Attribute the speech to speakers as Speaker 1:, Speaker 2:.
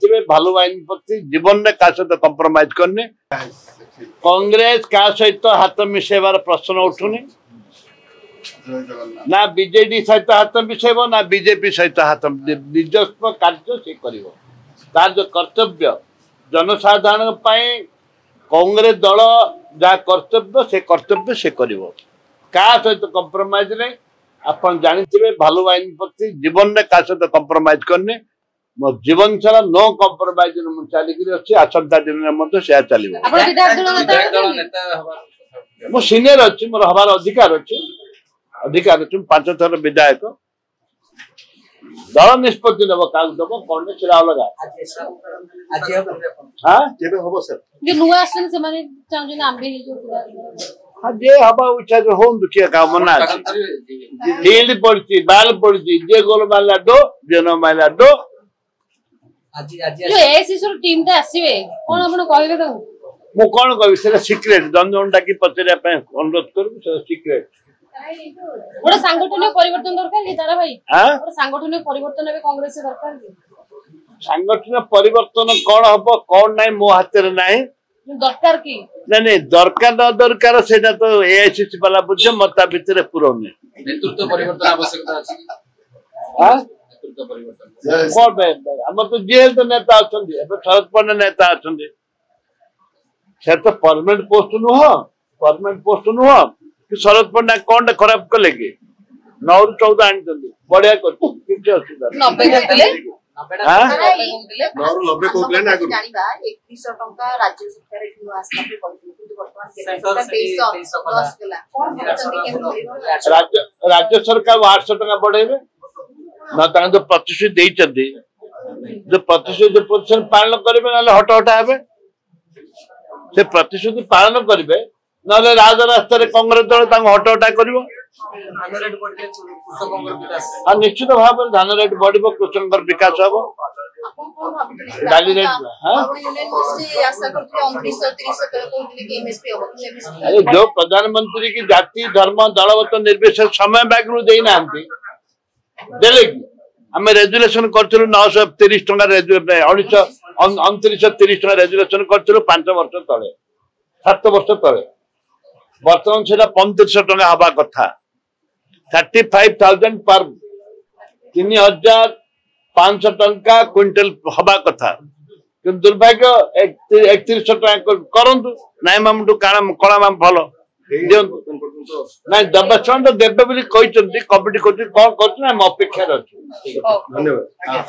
Speaker 1: जानते भालू बाहिनी प्रति जीवन में क्या सहित कंप्रोमाइज करने कांग्रेस क्या सहित हाथ मिसेबार प्रश्न उठुनी ना बीजेडी सहित हाथ मिसेब ना बीजेपी सहित हाथ निजस्व कार्य से तार जो कर्तव्य जनसाधारण कांग्रेस दल जहाँ कर्तव्य से कर क्या सहित कंप्रोमाइज नहीं आप जानते भालू बाहिनी प्रति जीवन में क्या सहित कंप्रोमाइज करने मो जीवन सारा नो कंप्रोमाइज चलिकी अच्छी आसंता दिन में चलो मो सीनियर अच्छी मोर हबार अधिकार अच्छी 5 थर विधायक दल निष्पत्ति नब क्या दब कौन से अलग हाँ जे हवा इच्छा जो हो दुखिया का मना फील्ड पड़ी बाल पड़ी जे गोल मारला दो जे न मारला दो
Speaker 2: टीम टा आसीबे कोन आपण कहबे त
Speaker 1: मु कोन कहबी से सीक्रेट जन जन डाकी पचरिया पे अनुरोध करबी से सीक्रेट
Speaker 2: गोटे सांगठनिक परिवर्तन दरकार कि तारा भाई गोटे सांगठनिक परिवर्तन एबे कांग्रेस से दरकार कि
Speaker 1: सांगठनिक परिवर्तन कोन हबो कोन नै मो हाथ रे नै
Speaker 2: दरकार की
Speaker 1: नहीं दरकार न दरकार सेटा तो एआईसीसी वाला बुझे मता भितरे पुरौने
Speaker 3: नेतृत्व परिवर्तन आवश्यकता अछि
Speaker 1: हां
Speaker 3: नेतृत्व परिवर्तन
Speaker 1: कोन बे हम तो जेल तो नेता अछंदी अब शरद पवार नेता अछंदी से तो परमानेंट पोस्ट नुह कि शरद पवार कोन खराब कले कि 9 ରୁ 14 आनी बढ़िया कर किछ असुविधा
Speaker 2: 90 कहले
Speaker 3: 9 ରୁ 90 कहले ना गुरु
Speaker 4: जानिबा 2100 टंका राज्य सरकार एठु आस्था पे करथि किंतु वर्तमान केते 2310 गला कोन भरचंदी केन
Speaker 1: राज्य सरकार 800 टंका बढ़ेबे ना तां जो प्रतिशत देई चंदी जो प्रतिशत पालन करिवे ना हट हटा हेबे से प्रतिशत पालन करिवे ना राज रास्ता रे कांग्रेस दल तां हट हटा करिवो
Speaker 3: धान रेट बढ़ले कृषकंकर विकास
Speaker 1: आ निश्चित भाव धान रेट बढ़िबो कृषकंकर विकास हबो डाली रेट हां
Speaker 4: यूनियन मोस्टली आशा करथि 2900 3000 तक कहले कि एमएसपी हो
Speaker 1: अरे जो प्रधानमंत्री की जाति धर्म दलगत निर्विशेष समय बागरू देई नांती देले कि हमें रेजुलेशन करथलु 930 टका रेजुलेशन 2930 टका रेजुलेशन करथलु 5 वर्ष तळे 7 वर्ष तळे वर्तमान सेटा 3500 टका हबा कथा 35,000 पर 3,500 टका क्विंटल हबा कथा कि दुर्भाग्य 3100 टका करंतु नाइ मामटू कला माम भलो ना देवे देवे बोली कमिटी कौन कर अपेक्षा। धन्यवाद।